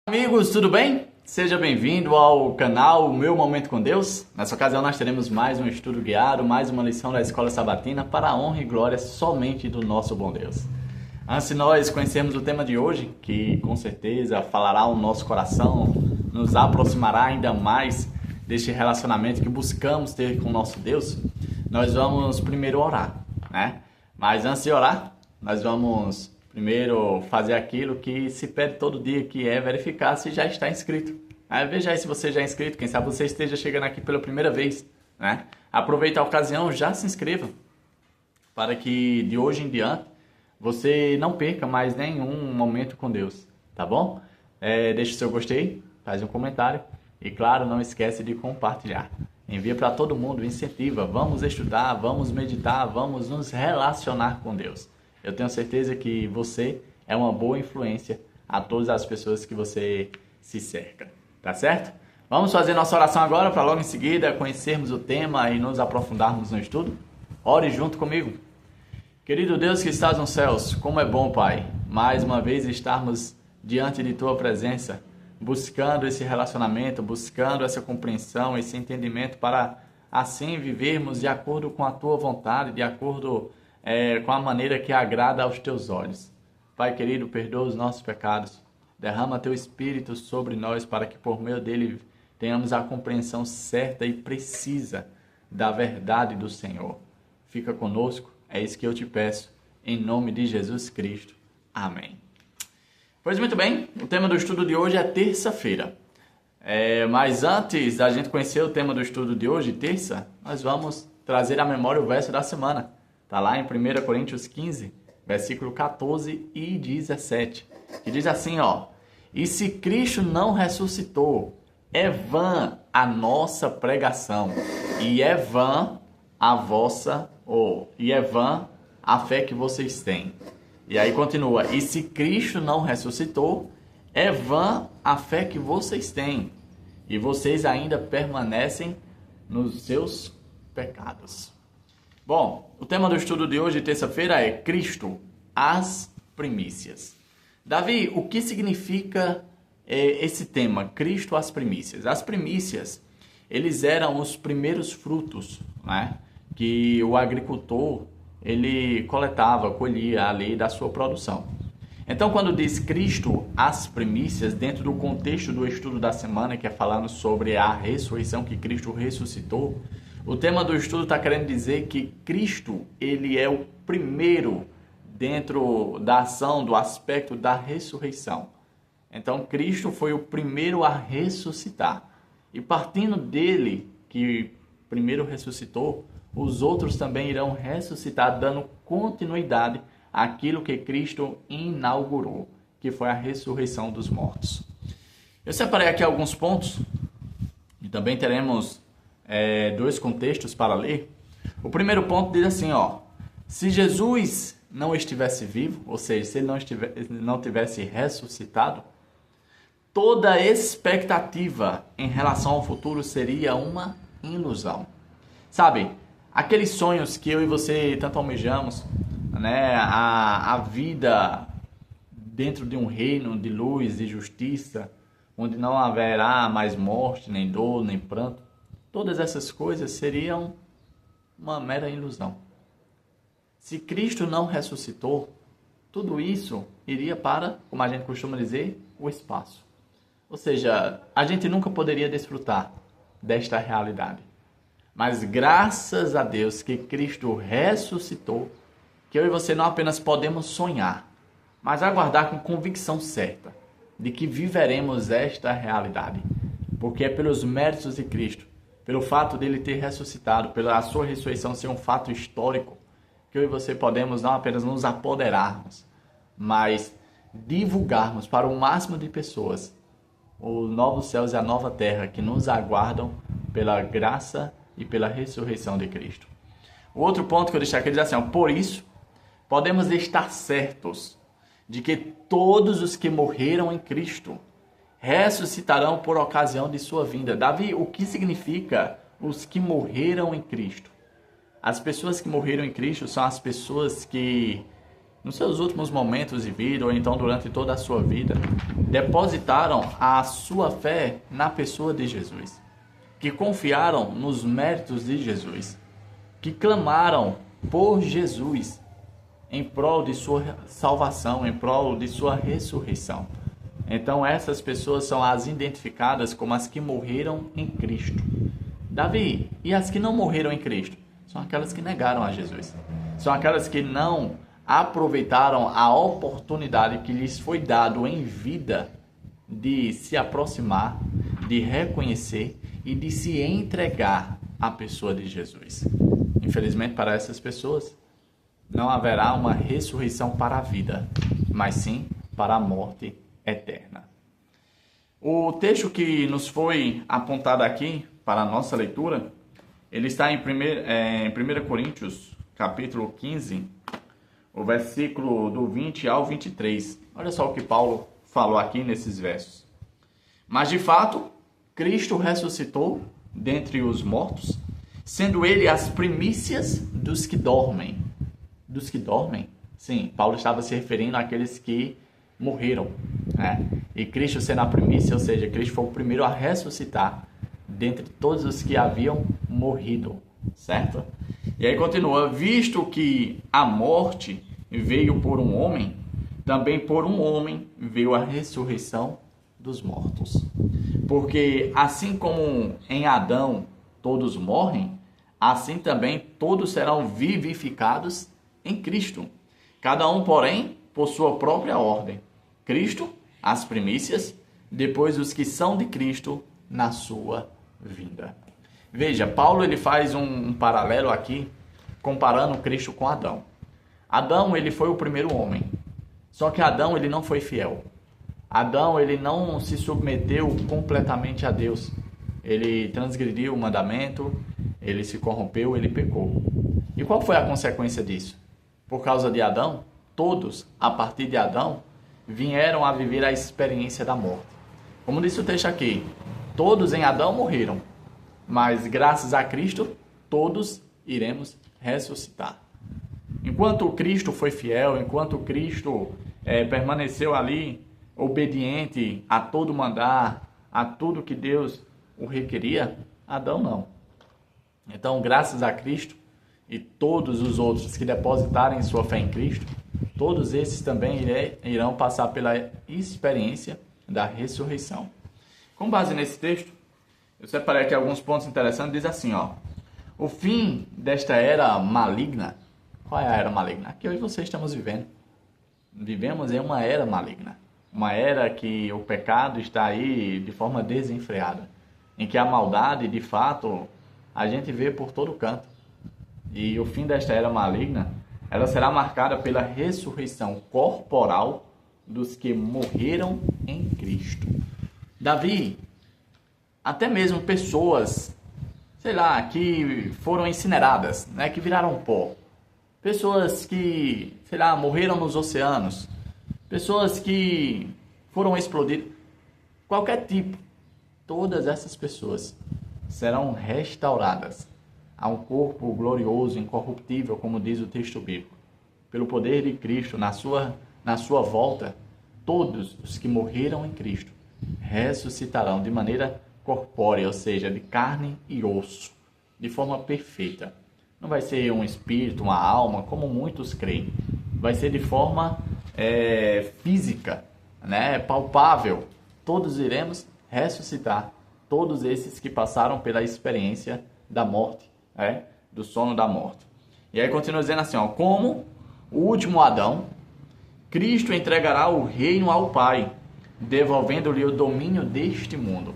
Amigos, tudo bem? Seja bem-vindo ao canal Meu Momento com Deus. Nessa ocasião nós teremos mais um estudo guiado, mais uma lição da Escola Sabatina para a honra e glória somente do nosso bom Deus. Antes de nós conhecermos o tema de hoje, que com certeza falará ao nosso coração, nos aproximará ainda mais deste relacionamento que buscamos ter com o nosso Deus, nós vamos primeiro orar, né? Mas antes de orar, nós vamos primeiro fazer aquilo que se pede todo dia, que é verificar se já está inscrito. Veja aí se você já é inscrito, quem sabe você esteja chegando aqui pela primeira vez, né? Aproveita a ocasião, já se inscreva, para que de hoje em diante você não perca mais nenhum momento com Deus, tá bom? Deixe o seu gostei, faz um comentário e claro, não esquece de compartilhar. Envia para todo mundo, incentiva, vamos estudar, vamos meditar, vamos nos relacionar com Deus. Eu tenho certeza que você é uma boa influência a todas as pessoas que você se cerca, tá certo? Vamos fazer nossa oração agora para logo em seguida conhecermos o tema e nos aprofundarmos no estudo? Ore junto comigo. Querido Deus que estás nos céus, como é bom, Pai, mais uma vez estarmos diante de Tua presença, buscando esse relacionamento, buscando essa compreensão, esse entendimento para assim vivermos de acordo com a Tua vontade, de acordo com a maneira que agrada aos Teus olhos. Pai querido, perdoa os nossos pecados, derrama Teu Espírito sobre nós para que por meio dele tenhamos a compreensão certa e precisa da verdade do Senhor. Fica conosco, é isso que eu te peço, em nome de Jesus Cristo. Amém. Pois muito bem, o tema do estudo de hoje é terça-feira. Mas antes da gente conhecer o tema do estudo de hoje, terça, nós vamos trazer à memória o verso da semana. Está lá em 1 Coríntios 15, versículo 14 e 17, que diz assim, ó: E se Cristo não ressuscitou, é vã a nossa pregação, e é vã a vossa, e é vã a fé que vocês têm. E aí continua, e se Cristo não ressuscitou, é vã a fé que vocês têm, e vocês ainda permanecem nos seus pecados. Bom, o tema do estudo de hoje, terça-feira, é Cristo, as primícias. Davi, o que significa esse tema, Cristo, as primícias? As primícias, eles eram os primeiros frutos, né, que o agricultor ele coletava, colhia ali da sua produção. Então, quando diz Cristo, as primícias, dentro do contexto do estudo da semana, que é falando sobre a ressurreição, que Cristo ressuscitou, o tema do estudo está querendo dizer que Cristo, ele é o primeiro dentro da ação, do aspecto da ressurreição. Então, Cristo foi o primeiro a ressuscitar. E partindo dele, que primeiro ressuscitou, os outros também irão ressuscitar, dando continuidade àquilo que Cristo inaugurou, que foi a ressurreição dos mortos. Eu separei aqui alguns pontos, e também teremos dois contextos para ler. O primeiro ponto diz assim, ó: se Jesus não estivesse vivo, ou seja, se ele não tivesse ressuscitado, toda expectativa em relação ao futuro seria uma ilusão. Sabe, aqueles sonhos que eu e você tanto almejamos, né? A vida dentro de um reino de luz e justiça, onde não haverá mais morte, nem dor, nem pranto. Todas essas coisas seriam uma mera ilusão. Se Cristo não ressuscitou, tudo isso iria para, como a gente costuma dizer, o espaço. Ou seja, a gente nunca poderia desfrutar desta realidade. Mas graças a Deus que Cristo ressuscitou, que eu e você não apenas podemos sonhar, mas aguardar com convicção certa de que viveremos esta realidade. Porque é pelos méritos de Cristo, pelo fato dele ter ressuscitado, pela sua ressurreição ser um fato histórico, que eu e você podemos não apenas nos apoderarmos, mas divulgarmos para o máximo de pessoas os novos céus e a nova terra que nos aguardam pela graça e pela ressurreição de Cristo. O outro ponto que eu deixei aqui diz assim, por isso, podemos estar certos de que todos os que morreram em Cristo ressuscitarão por ocasião de sua vinda. Davi, o que significa os que morreram em Cristo? As pessoas que morreram em Cristo são as pessoas que nos seus últimos momentos de vida, ou então durante toda a sua vida, depositaram a sua fé na pessoa de Jesus, que confiaram nos méritos de Jesus, que clamaram por Jesus em prol de sua salvação, em prol de sua ressurreição. Então essas pessoas são as identificadas como as que morreram em Cristo. Davi, e as que não morreram em Cristo? São aquelas que negaram a Jesus. São aquelas que não aproveitaram a oportunidade que lhes foi dado em vida de se aproximar, de reconhecer e de se entregar à pessoa de Jesus. Infelizmente, para essas pessoas, não haverá uma ressurreição para a vida, mas sim para a morte eterna. O texto que nos foi apontado aqui para a nossa leitura, ele está em 1 Coríntios, capítulo 15, o versículo do 20 ao 23. Olha só o que Paulo falou aqui nesses versos. Mas de fato, Cristo ressuscitou dentre os mortos, sendo ele as primícias dos que dormem. Dos que dormem? Sim, Paulo estava se referindo àqueles que morreram. E Cristo sendo a primícia, ou seja, Cristo foi o primeiro a ressuscitar dentre todos os que haviam morrido, certo? E aí continua, visto que a morte veio por um homem, também por um homem veio a ressurreição dos mortos. Porque assim como em Adão todos morrem, assim também todos serão vivificados em Cristo. Cada um, porém, por sua própria ordem. Cristo, as primícias, depois os que são de Cristo na sua vinda. Veja, Paulo ele faz um paralelo aqui, comparando Cristo com Adão. Adão ele foi o primeiro homem, só que Adão ele não foi fiel. Adão ele não se submeteu completamente a Deus. Ele transgrediu o mandamento, ele se corrompeu, ele pecou. E qual foi a consequência disso? Por causa de Adão, todos, a partir de Adão, vieram a viver a experiência da morte. Como disse o texto aqui, todos em Adão morreram, mas graças a Cristo, todos iremos ressuscitar. Enquanto Cristo foi fiel, enquanto Cristo permaneceu ali, obediente a todo mandar, a tudo que Deus o requeria, Adão não. Então, graças a Cristo e todos os outros que depositarem sua fé em Cristo, todos esses também irão passar pela experiência da ressurreição. Com base nesse texto, eu separei aqui alguns pontos interessantes. Diz assim, o fim desta era maligna. Qual é a era maligna? Que hoje vocês estamos vivendo. Vivemos em uma era maligna. Uma era que o pecado está aí de forma desenfreada. Em que a maldade, de fato, a gente vê por todo canto. E o fim desta era maligna, ela será marcada pela ressurreição corporal dos que morreram em Cristo. Davi, até mesmo pessoas, que foram incineradas, que viraram pó. Pessoas que, morreram nos oceanos. Pessoas que foram explodidas. Qualquer tipo. Todas essas pessoas serão restauradas a um corpo glorioso, incorruptível, como diz o texto bíblico. Pelo poder de Cristo, na sua volta, todos os que morreram em Cristo ressuscitarão de maneira corpórea, ou seja, de carne e osso, de forma perfeita. Não vai ser um espírito, uma alma, como muitos creem. Vai ser de forma física, palpável. Todos iremos ressuscitar. Todos esses que passaram pela experiência da morte, do sono da morte. E aí continua dizendo assim, como o último Adão, Cristo entregará o reino ao Pai, devolvendo-lhe o domínio deste mundo.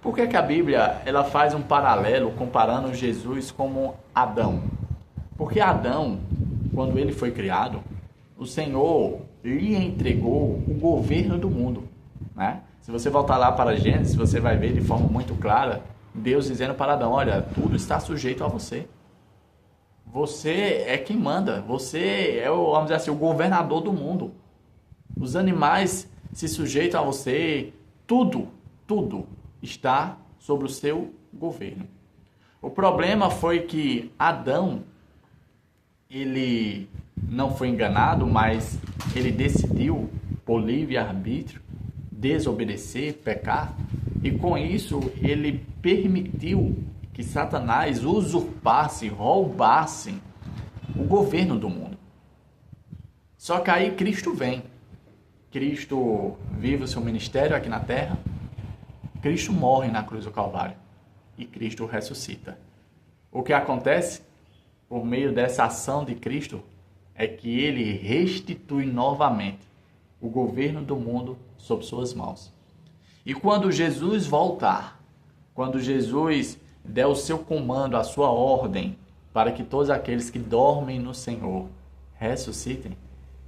Por que a Bíblia ela faz um paralelo comparando Jesus como Adão? Porque Adão, quando ele foi criado, o Senhor lhe entregou o governo do mundo. Se você voltar lá para Gênesis, você vai ver de forma muito clara Deus dizendo para Adão, olha, tudo está sujeito a você. Você é quem manda. Você é, vamos dizer assim, o governador do mundo. Os animais se sujeitam a você. Tudo está sobre o seu governo. O problema foi que Adão, ele não foi enganado, mas ele decidiu, por livre-arbítrio, desobedecer, pecar, e com isso ele permitiu que Satanás usurpasse, roubasse o governo do mundo. Só que aí Cristo vem. Cristo vive o seu ministério aqui na terra. Cristo morre na cruz do Calvário. E Cristo ressuscita. O que acontece por meio dessa ação de Cristo é que ele restitui novamente o governo do mundo sob suas mãos. E quando Jesus voltar, quando Jesus der o seu comando, a sua ordem, para que todos aqueles que dormem no Senhor ressuscitem,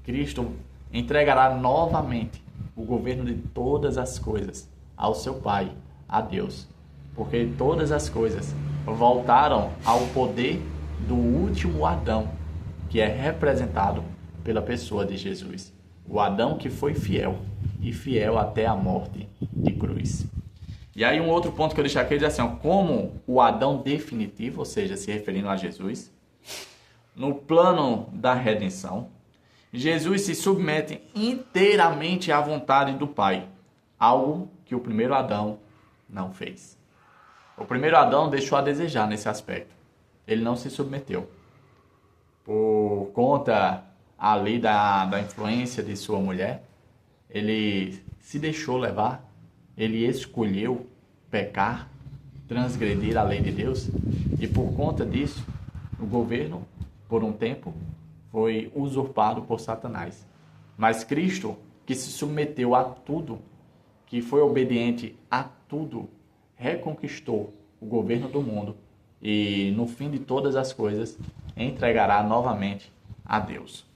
Cristo entregará novamente o governo de todas as coisas ao seu Pai, a Deus. Porque todas as coisas voltaram ao poder do último Adão, que é representado pela pessoa de Jesus. O Adão que foi fiel, e fiel até a morte de cruz. E aí um outro ponto que eu deixei aqui é assim, como o Adão definitivo, ou seja, se referindo a Jesus, no plano da redenção, Jesus se submete inteiramente à vontade do Pai, algo que o primeiro Adão não fez. O primeiro Adão deixou a desejar nesse aspecto. Ele não se submeteu. Por conta ali da influência de sua mulher, ele se deixou levar, ele escolheu pecar, transgredir a lei de Deus, e por conta disso, o governo, por um tempo, foi usurpado por Satanás. Mas Cristo, que se submeteu a tudo, que foi obediente a tudo, reconquistou o governo do mundo e, no fim de todas as coisas, entregará novamente a Deus.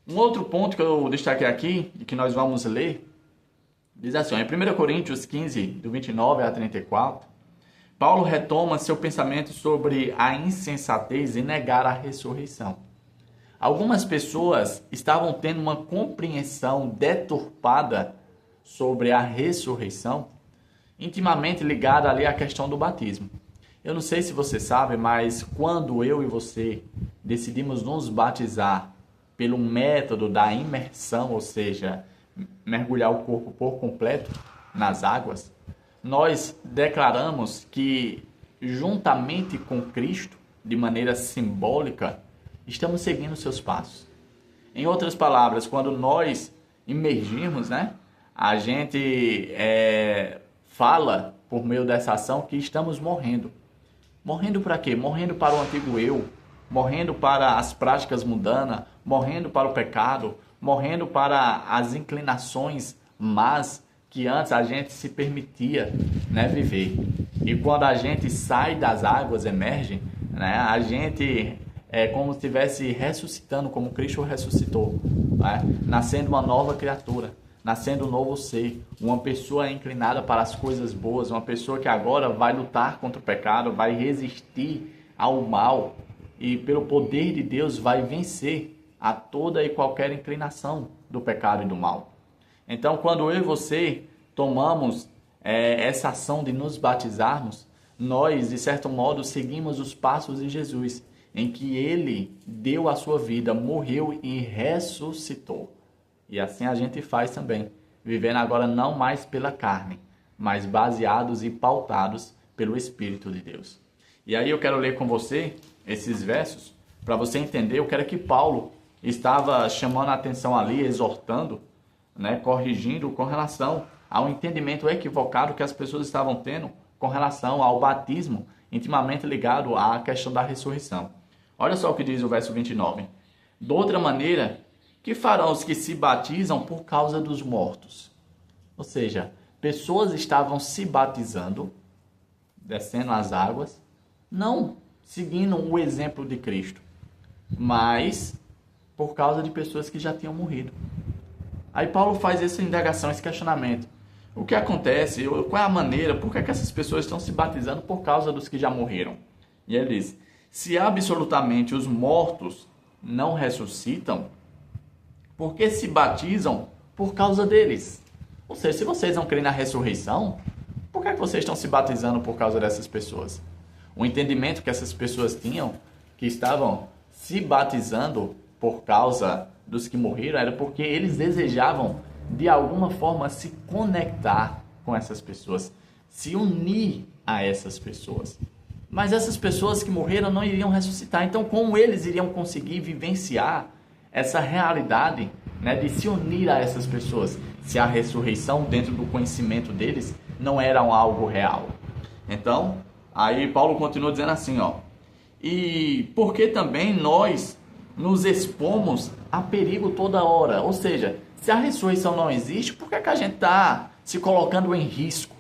Um outro ponto que eu destaquei aqui e que nós vamos ler, diz assim, em 1 Coríntios 15, do 29 a 34, Paulo retoma seu pensamento sobre a insensatez em negar a ressurreição. Algumas pessoas estavam tendo uma compreensão deturpada sobre a ressurreição, intimamente ligada ali à questão do batismo. Eu não sei se você sabe, mas quando eu e você decidimos nos batizar pelo método da imersão, ou seja, mergulhar o corpo por completo nas águas, nós declaramos que, juntamente com Cristo, de maneira simbólica, estamos seguindo seus passos. Em outras palavras, quando nós imergimos, a gente fala, por meio dessa ação, que estamos morrendo. Morrendo para quê? Morrendo para o antigo eu, morrendo para as práticas mundanas, morrendo para o pecado, morrendo para as inclinações más que antes a gente se permitia viver. E quando a gente sai das águas, emerge, a gente é como se estivesse ressuscitando, como Cristo ressuscitou, nascendo uma nova criatura, nascendo um novo ser, uma pessoa inclinada para as coisas boas, uma pessoa que agora vai lutar contra o pecado, vai resistir ao mal e pelo poder de Deus vai vencer a toda e qualquer inclinação do pecado e do mal. Então, quando eu e você tomamos essa ação de nos batizarmos, nós, de certo modo, seguimos os passos de Jesus, em que ele deu a sua vida, morreu e ressuscitou. E assim a gente faz também, vivendo agora não mais pela carne, mas baseados e pautados pelo Espírito de Deus. E aí eu quero ler com você esses versos, para você entender o que era que Paulo estava chamando a atenção ali, exortando, corrigindo com relação ao entendimento equivocado que as pessoas estavam tendo com relação ao batismo, intimamente ligado à questão da ressurreição. Olha só o que diz o verso 29. De outra maneira, que farão os que se batizam por causa dos mortos? Ou seja, pessoas estavam se batizando, descendo as águas, não seguindo o exemplo de Cristo, mas por causa de pessoas que já tinham morrido. Aí Paulo faz essa indagação, esse questionamento. O que acontece? Qual é a maneira? Por que essas pessoas estão se batizando por causa dos que já morreram? E ele diz, se absolutamente os mortos não ressuscitam, por que se batizam por causa deles? Ou seja, se vocês não creem na ressurreição, por que vocês estão se batizando por causa dessas pessoas? O entendimento que essas pessoas tinham, que estavam se batizando, por causa dos que morreram, era porque eles desejavam, de alguma forma, se conectar com essas pessoas, se unir a essas pessoas. Mas essas pessoas que morreram não iriam ressuscitar. Então, como eles iriam conseguir vivenciar essa realidade, né, de se unir a essas pessoas, se a ressurreição, dentro do conhecimento deles, não era algo real? Então, aí Paulo continua dizendo assim, ó: e porque também nós nos expomos a perigo toda hora. Ou seja, se a ressurreição não existe, por que a gente está se colocando em risco?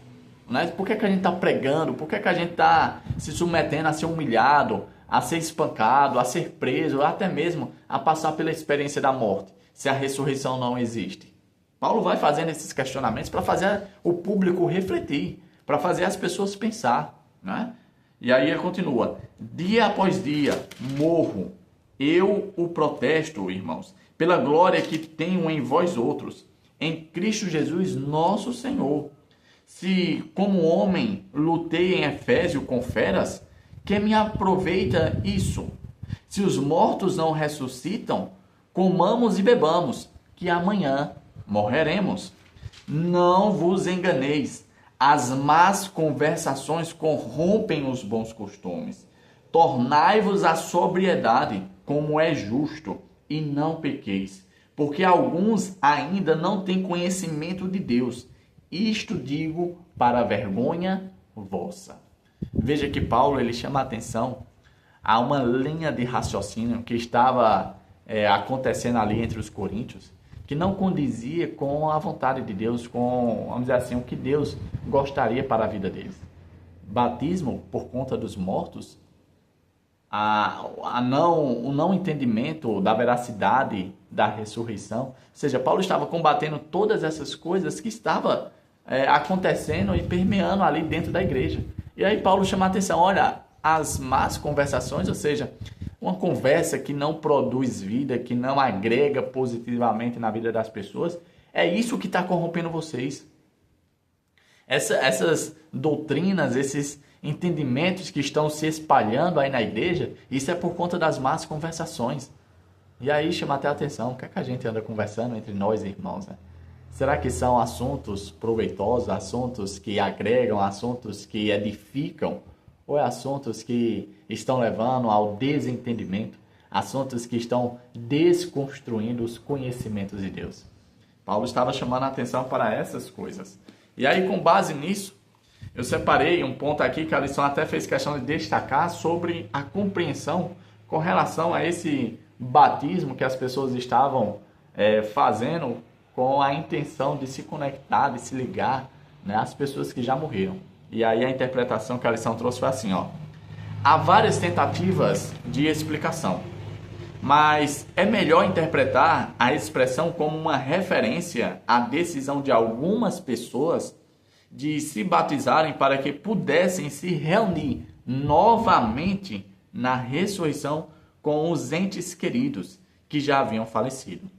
Né? Por que a gente está pregando? Por que a gente está se submetendo a ser humilhado, a ser espancado, a ser preso, até mesmo a passar pela experiência da morte, se a ressurreição não existe? Paulo vai fazendo esses questionamentos para fazer o público refletir, para fazer as pessoas pensar, né? E aí ele continua: dia após dia morro, eu o protesto, irmãos, pela glória que tenho em vós outros, em Cristo Jesus nosso Senhor. Se como homem lutei em Efésio com feras, que me aproveita isso? Se os mortos não ressuscitam, comamos e bebamos, que amanhã morreremos. Não vos enganeis, as más conversações corrompem os bons costumes. Tornai-vos à sobriedade, como é justo, e não pequeis, porque alguns ainda não têm conhecimento de Deus. Isto digo para a vergonha vossa. Veja que Paulo ele chama a atenção a uma linha de raciocínio que estava acontecendo ali entre os coríntios, que não condizia com a vontade de Deus, com, vamos dizer assim, o que Deus gostaria para a vida deles. Batismo por conta dos mortos, o não entendimento da veracidade da ressurreição. Ou seja, Paulo estava combatendo todas essas coisas que estavam acontecendo e permeando ali dentro da igreja. E aí Paulo chama a atenção: olha, as más conversações, ou seja, uma conversa que não produz vida, que não agrega positivamente na vida das pessoas, é isso que está corrompendo vocês. Essas doutrinas, esses entendimentos que estão se espalhando aí na igreja, isso é por conta das más conversações. E aí chama até a atenção: o que é que a gente anda conversando entre nós, irmãos, né? Será que são assuntos proveitosos, assuntos que agregam, assuntos que edificam? Ou é assuntos que estão levando ao desentendimento, assuntos que estão desconstruindo os conhecimentos de Deus? Paulo estava chamando a atenção para essas coisas. E aí, com base nisso, eu separei um ponto aqui que a lição até fez questão de destacar sobre a compreensão com relação a esse batismo que as pessoas estavam fazendo com a intenção de se conectar, de se ligar, né, às pessoas que já morreram. E aí a interpretação que a lição trouxe foi assim, ó: há várias tentativas de explicação, mas é melhor interpretar a expressão como uma referência à decisão de algumas pessoas de se batizarem para que pudessem se reunir novamente na ressurreição com os entes queridos que já haviam falecido.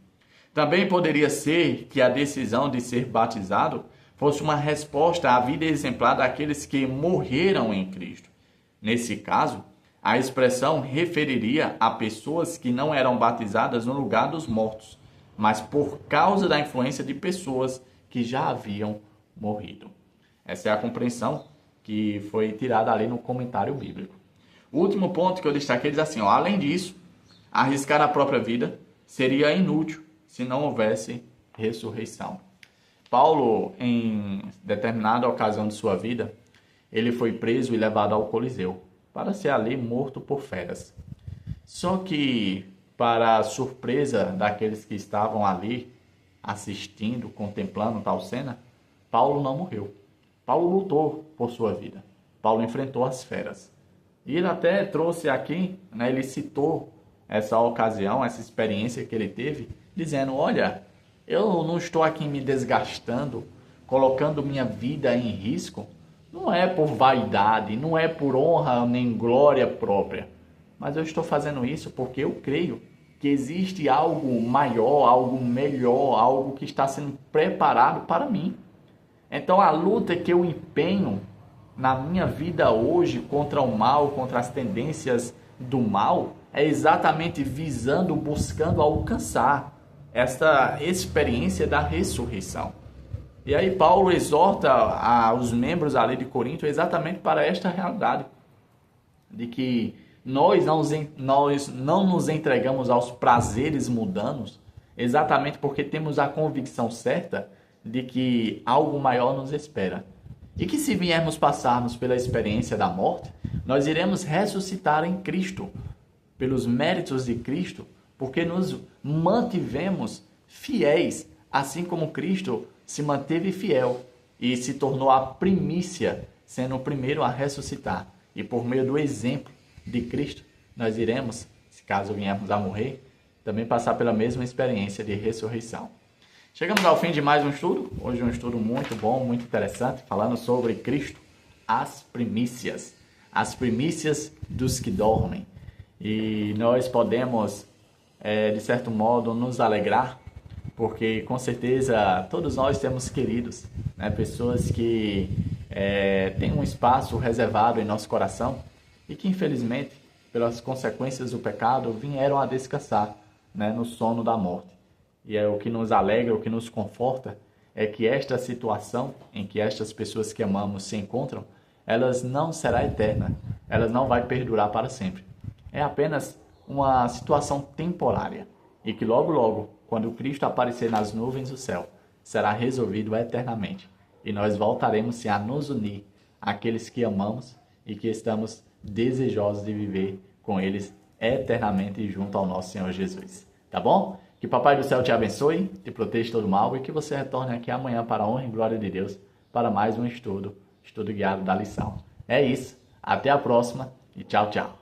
Também poderia ser que a decisão de ser batizado fosse uma resposta à vida exemplar daqueles que morreram em Cristo. Nesse caso, a expressão referiria a pessoas que não eram batizadas no lugar dos mortos, mas por causa da influência de pessoas que já haviam morrido. Essa é a compreensão que foi tirada ali no comentário bíblico. O último ponto que eu destaquei diz assim, ó: além disso, arriscar a própria vida seria inútil se não houvesse ressurreição. Paulo, em determinada ocasião de sua vida, ele foi preso e levado ao Coliseu para ser ali morto por feras. Só que, para a surpresa daqueles que estavam ali assistindo, contemplando tal cena, Paulo não morreu. Paulo lutou por sua vida. Paulo enfrentou as feras. E ele até trouxe aqui, né, ele citou essa ocasião, essa experiência que ele teve, dizendo: olha, eu não estou aqui me desgastando, colocando minha vida em risco. Não é por vaidade, não é por honra nem glória própria, mas eu estou fazendo isso porque eu creio que existe algo maior, algo melhor, algo que está sendo preparado para mim. Então a luta que eu empenho na minha vida hoje contra o mal, contra as tendências do mal, é exatamente visando, buscando alcançar esta experiência da ressurreição. E aí Paulo exorta os membros ali de Corinto exatamente para esta realidade, de que nós não nos entregamos aos prazeres mundanos, exatamente porque temos a convicção certa de que algo maior nos espera. E que se viermos passarmos pela experiência da morte, nós iremos ressuscitar em Cristo, pelos méritos de Cristo, porque nos mantivemos fiéis, assim como Cristo se manteve fiel e se tornou a primícia, sendo o primeiro a ressuscitar. E por meio do exemplo de Cristo, nós iremos, se caso viermos a morrer, também passar pela mesma experiência de ressurreição. Chegamos ao fim de mais um estudo. Hoje um estudo muito bom, muito interessante, falando sobre Cristo, as primícias dos que dormem. E nós podemos, de certo modo, nos alegrar, porque com certeza todos nós temos queridos, né? Pessoas que têm um espaço reservado em nosso coração e que infelizmente, pelas consequências do pecado, vieram a descansar, né, no sono da morte. E o que nos alegra, o que nos conforta, é que esta situação em que estas pessoas que amamos se encontram, elas não será eterna, elas não vai perdurar para sempre. É apenas uma situação temporária e que logo, logo, quando Cristo aparecer nas nuvens do céu, será resolvido eternamente. E nós voltaremos a nos unir àqueles que amamos e que estamos desejosos de viver com eles eternamente junto ao nosso Senhor Jesus. Tá bom? Que Papai do Céu te abençoe, te proteja todo mal e que você retorne aqui amanhã para a honra e glória de Deus para mais um estudo guiado da lição. É isso, até a próxima e tchau, tchau.